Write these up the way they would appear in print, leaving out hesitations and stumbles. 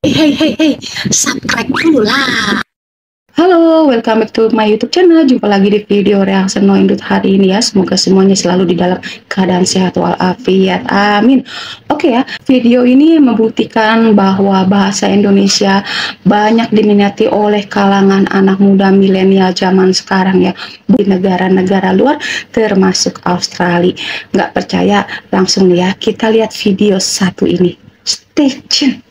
Hey, subscribe dulu lah. Halo, welcome back to my YouTube channel. Jumpa lagi di video reaction No Indut hari ini ya. Semoga semuanya selalu di dalam keadaan sehat walafiat. Amin. Oke ya, video ini membuktikan bahwa bahasa Indonesia banyak diminati oleh kalangan anak muda milenial zaman sekarang ya. Di negara-negara luar termasuk Australia. Nggak percaya? Langsung ya, kita lihat video satu ini. Stay tune.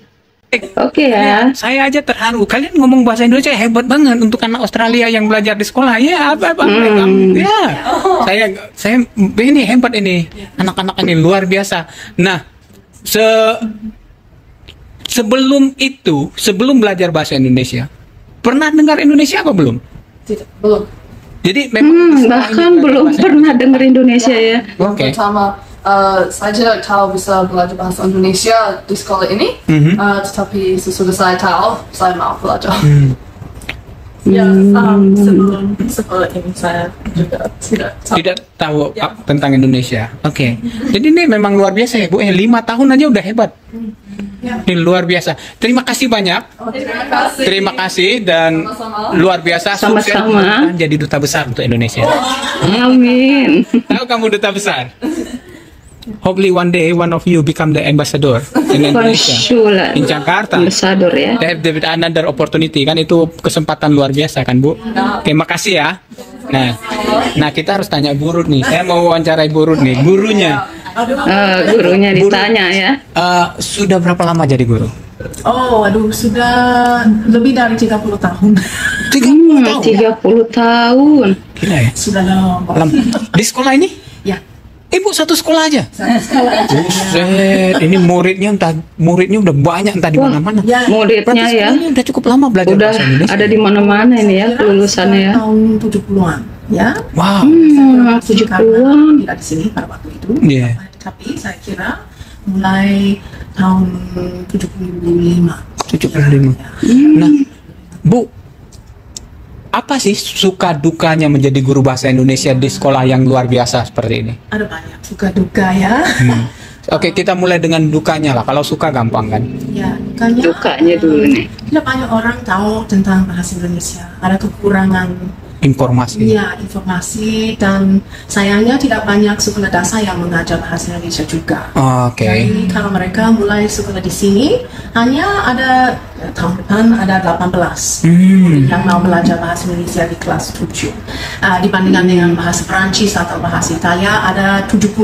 Oke ya. Saya aja terharu. Kalian ngomong bahasa Indonesia hebat banget untuk anak Australia yang belajar di sekolah. Ya, apa mereka? Ya. Saya ini hebat ini. Anak-anak ini luar biasa. Nah, sebelum itu, sebelum belajar bahasa Indonesia, pernah dengar Indonesia apa belum? Tidak, belum. Jadi memang bahkan belum pernah dengar Indonesia ya. Oke. Pertama, saya tidak tahu bisa belajar bahasa Indonesia di sekolah ini, tetapi sesudah saya tahu, saya mau belajar. Ya, sebelum sekolah ini saya juga tidak tahu. Tentang Indonesia. Oke. Jadi ini memang luar biasa ya Bu. 5 tahun aja udah hebat. Ya. Ini luar biasa. Terima kasih banyak. Terima kasih. Terima kasih dan Sama-sama. luar biasa. Sukses Sama-sama. jadi duta besar untuk Indonesia. Amin. Tahu kamu duta besar? Hopefully one day one of you become the ambassador in Indonesia, Fasula. in Jakarta. Ambasador ya. They have another opportunity, kan itu kesempatan luar biasa kan Bu. Terima kasih ya. Nah kita harus tanya guru nih. Saya mau wawancarai guru nih. Gurunya. Gurunya ditanya ya. Sudah berapa lama jadi guru? Oh, aduh, sudah lebih dari 30 tahun. 30 tahun. 30 tahun. Gila ya. Sudah lama. Di sekolah ini? Ya, Ibu satu sekolah aja? saya sekolah aja. Buset, ini muridnya udah banyak entah di mana-mana. Ya, Muridnya ya. Ini udah cukup lama belajar Udah bahasa Indonesia. ada di mana-mana ini ya kelulusannya ya. Tahun 70-an, ya. Wow. 70-an. Tidak di sini pada waktu itu. Iya. Tapi saya kira mulai tahun 75. 75. Nah, Bu, apa sih suka dukanya menjadi guru bahasa Indonesia di sekolah yang luar biasa seperti ini? Ada banyak suka duka ya. Oke, kita mulai dengan dukanya lah. Kalau suka gampang kan? Ya, dukanya. Dukanya dulu nih. Tidak banyak orang tahu tentang bahasa Indonesia. Ada kekurangan. Informasi. Iya, informasi, dan sayangnya tidak banyak sekolah dasar yang mengajar bahasa Indonesia juga. Oke. Jadi kalau mereka mulai sekolah di sini, hanya ada tahun depan ada 18 yang mau belajar bahasa Indonesia di kelas 7. Dibandingkan dengan bahasa Perancis atau bahasa Italia, ada 75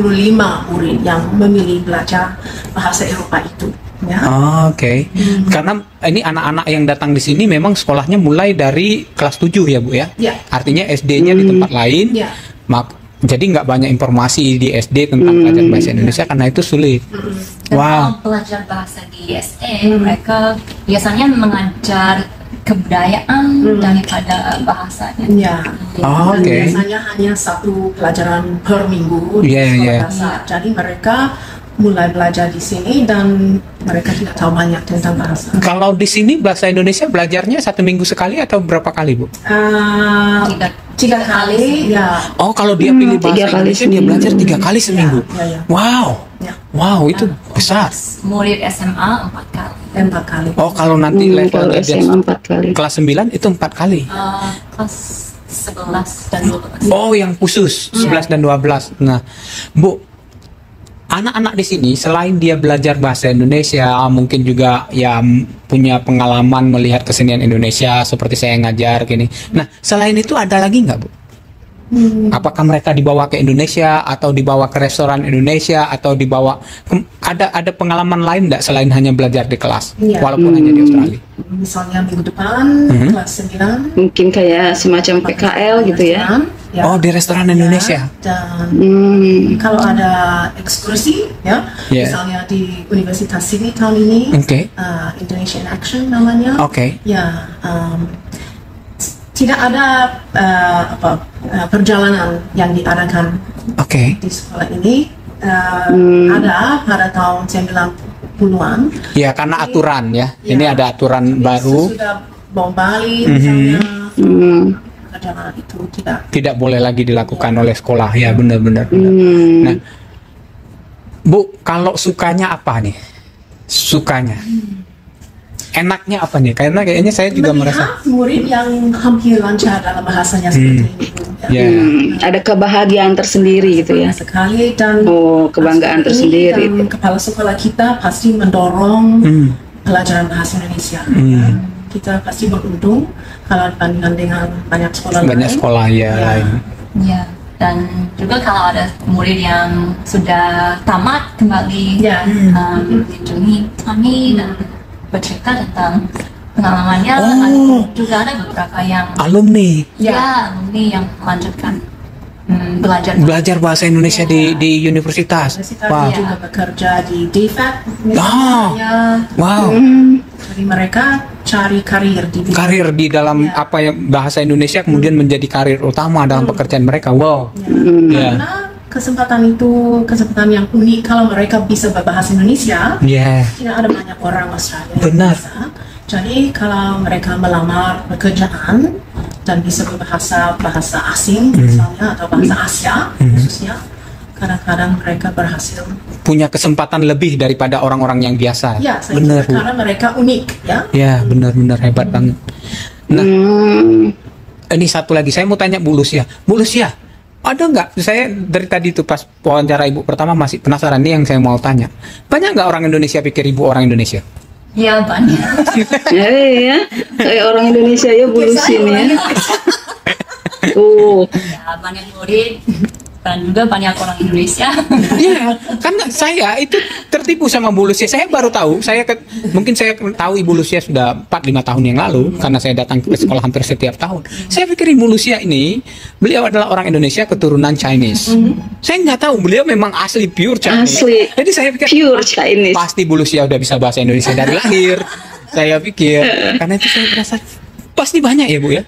murid yang memilih belajar bahasa Eropa itu. Ya. Oke. Karena ini anak-anak yang datang di sini memang sekolahnya mulai dari kelas 7 ya Bu ya? Ya. Artinya SD-nya di tempat lain. Ya. Jadi nggak banyak informasi di SD tentang pelajaran bahasa Indonesia karena itu sulit. Dan Wow. kalau pelajar bahasa di SD, mereka biasanya mengajar kebudayaan daripada bahasanya. Ya. Oh, Dan oke. biasanya hanya satu pelajaran per minggu di Iya, sekolah iya. dasar. Jadi mereka mulai belajar di sini dan mereka tidak tahu banyak tentang bahasa. Kalau di sini bahasa Indonesia belajarnya 1 minggu sekali atau berapa kali Bu? Tiga kali, ya. Oh, kalau dia pilih 3 bahasa kali Indonesia dia belajar 3 kali seminggu. Ya. Wow. Ya. Wow, itu besar. Murid SMA 4 kali. 4 kali. Oh, kalau nanti level Kalau SMA 4 kali. kelas 9 itu 4 kali. Kelas 11 dan 12. Oh, yang khusus 11 dan 12. Nah, Bu, anak-anak di sini selain dia belajar bahasa Indonesia, mungkin juga ya punya pengalaman melihat kesenian Indonesia seperti saya ngajar gini. Nah, selain itu ada lagi nggak Bu? Apakah mereka dibawa ke Indonesia atau dibawa ke restoran Indonesia atau dibawa ada pengalaman lain nggak selain hanya belajar di kelas, Iya. walaupun hanya di Australia? Misalnya minggu depan kelas 9. Mungkin kayak semacam PKL gitu ya. Ya. Oh, di restoran Indonesia. Dan Hmm. kalau ada ekskursi, ya, Yeah. misalnya di Universitas Sydney tahun ini, Oke. Indonesian Action namanya. Oke. Ya, tidak ada perjalanan yang diadakan Oke. di sekolah ini. Ada pada tahun 90-an. Ya, karena aturan ya. Ya. Ini ada aturan baru. Sudah bom Bali misalnya. Perjalanan itu Tidak boleh lagi dilakukan oleh sekolah ya, benar-benar. Nah, Bu, kalau sukanya apa nih? Sukanya? enaknya apa nih? Karena kayaknya saya juga merasa murid yang hampir lancar dalam bahasanya seperti ini. ya. Ada kebahagiaan tersendiri gitu ya. Sekali dan Kebanggaan tersendiri. dan kepala sekolah kita pasti mendorong pelajaran bahasa Indonesia. Ya. Kita pasti beruntung kalau dibandingkan dengan banyak sekolah Banyak lain. sekolah ya lain. Ya, dan juga kalau ada murid yang sudah tamat kembali Ya. mengunjungi kami dan bercerita tentang pengalamannya. Juga ada beberapa yang Alumni alumni yang melanjutkan belajar bahasa Indonesia di universitas. Universitas Wow. juga bekerja di DFAT. Wow. Jadi mereka cari karir di bidang Karir di dalam apa yang bahasa Indonesia kemudian menjadi karir utama dalam pekerjaan mereka. Wow. Ya. Karena kesempatan itu kesempatan yang unik kalau mereka bisa berbahasa Indonesia. Ya. Tidak ada banyak orang Australia yang Benar. bisa. Jadi kalau mereka melamar pekerjaan dan bisa berbahasa asing misalnya atau bahasa Asia khususnya, kadang-kadang mereka berhasil. Punya kesempatan lebih daripada orang-orang yang biasa. Ya, saya Benar. kira karena mereka unik, ya. Ya, benar-benar hebat banget. Nah, ini satu lagi saya mau tanya Bu Lucia. Bu Lucia, ada nggak? Saya dari tadi tuh pas wawancara Ibu pertama masih penasaran nih yang saya mau tanya. Banyak nggak orang Indonesia pikir Ibu orang Indonesia? Ya, banyak. Ya, kayak orang Indonesia ya Bu Lucy nih ya. Tuh. Ya, banyak murid dan juga banyak orang Indonesia. Iya, karena saya itu tertipu sama Bu Lucia. Saya baru tahu, mungkin saya tahu Ibu Lucia sudah 4-5 tahun yang lalu karena saya datang ke sekolah hampir setiap tahun. Saya pikir Ibu Lucia ini, beliau adalah orang Indonesia keturunan Chinese. Saya nggak tahu beliau memang asli pure Chinese. Asli. Jadi saya pikir Pure Chinese. pasti Bu Lucia udah bisa bahasa Indonesia dari lahir. Saya pikir, karena itu saya merasa pasti banyak ya Bu ya.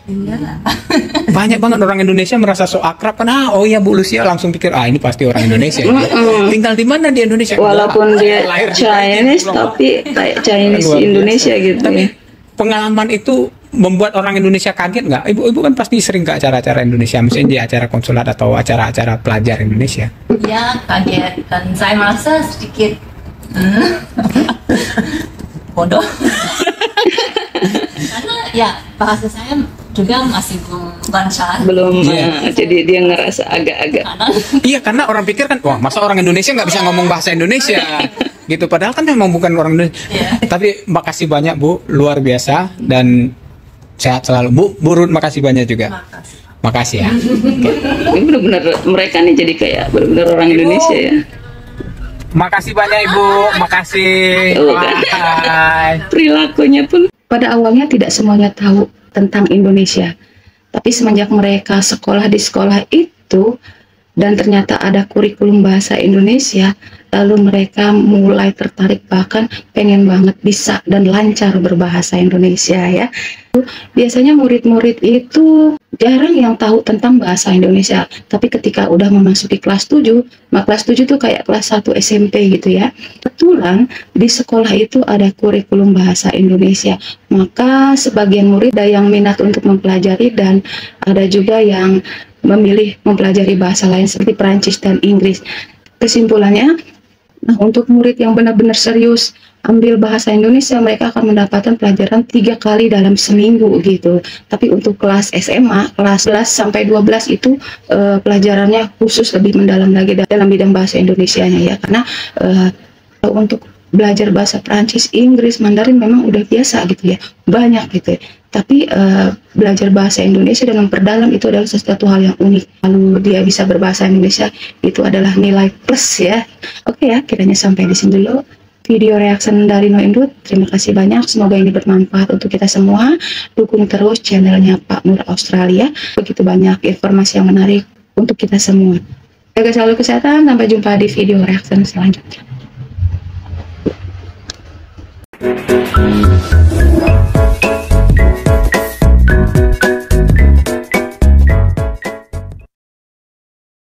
Banyak banget orang Indonesia merasa so akrab karena oh ya Bu Lucia langsung pikir ini pasti orang Indonesia. Tinggal di mana di Indonesia? Walaupun dia Lahir di Chinese Pulau. tapi kayak Chinese Luar biasa. Indonesia gitu Tapi ya. pengalaman itu membuat orang Indonesia kaget nggak? Ibu kan pasti sering ke acara-acara Indonesia, misalnya di acara konsulat atau acara-acara pelajar Indonesia. Ya, kaget dan saya merasa sedikit bodoh. Karena ya bahasa saya juga masih belum lancar. Belum Iya. jadi dia ngerasa agak-agak Karena Iya, karena orang pikir kan, wah masa orang Indonesia nggak bisa ngomong bahasa Indonesia, gitu. Padahal kan memang bukan orang Indonesia. Iya. Tapi makasih banyak Bu, luar biasa dan sehat selalu Bu Ruth, makasih banyak juga. Makasih ya. ini benar-benar mereka nih jadi kayak benar-benar orang Indonesia ya. Makasih banyak Ibu, makasih. Tuh kan. Bye. Perilakunya pun pada awalnya tidak semuanya tahu tentang Indonesia. Tapi semenjak mereka sekolah di sekolah itu dan ternyata ada kurikulum bahasa Indonesia, lalu mereka mulai tertarik bahkan pengen banget bisa dan lancar berbahasa Indonesia ya. Biasanya murid-murid itu jarang yang tahu tentang bahasa Indonesia, tapi ketika udah memasuki kelas 7, kelas 7 tuh kayak kelas 1 SMP gitu ya. Kebetulan di sekolah itu ada kurikulum bahasa Indonesia, maka sebagian murid ada yang minat untuk mempelajari dan ada juga yang memilih mempelajari bahasa lain seperti Perancis dan Inggris. Kesimpulannya, nah untuk murid yang benar-benar serius ambil bahasa Indonesia, mereka akan mendapatkan pelajaran 3 kali dalam seminggu gitu. Tapi untuk kelas SMA, kelas 11 sampai 12 itu pelajarannya khusus lebih mendalam lagi dalam bidang bahasa Indonesianya ya. Karena untuk belajar bahasa Perancis, Inggris, Mandarin memang udah biasa gitu ya, banyak gitu ya. Tapi belajar bahasa Indonesia dan memperdalam itu adalah sesuatu hal yang unik. Lalu dia bisa berbahasa Indonesia, itu adalah nilai plus ya. Oke ya, kiranya sampai di sini dulu video reaction dari No Indut. Terima kasih banyak, semoga ini bermanfaat untuk kita semua. Dukung terus channelnya Pak Nur Australia, begitu banyak informasi yang menarik untuk kita semua. Jaga selalu kesehatan, sampai jumpa di video reaction selanjutnya.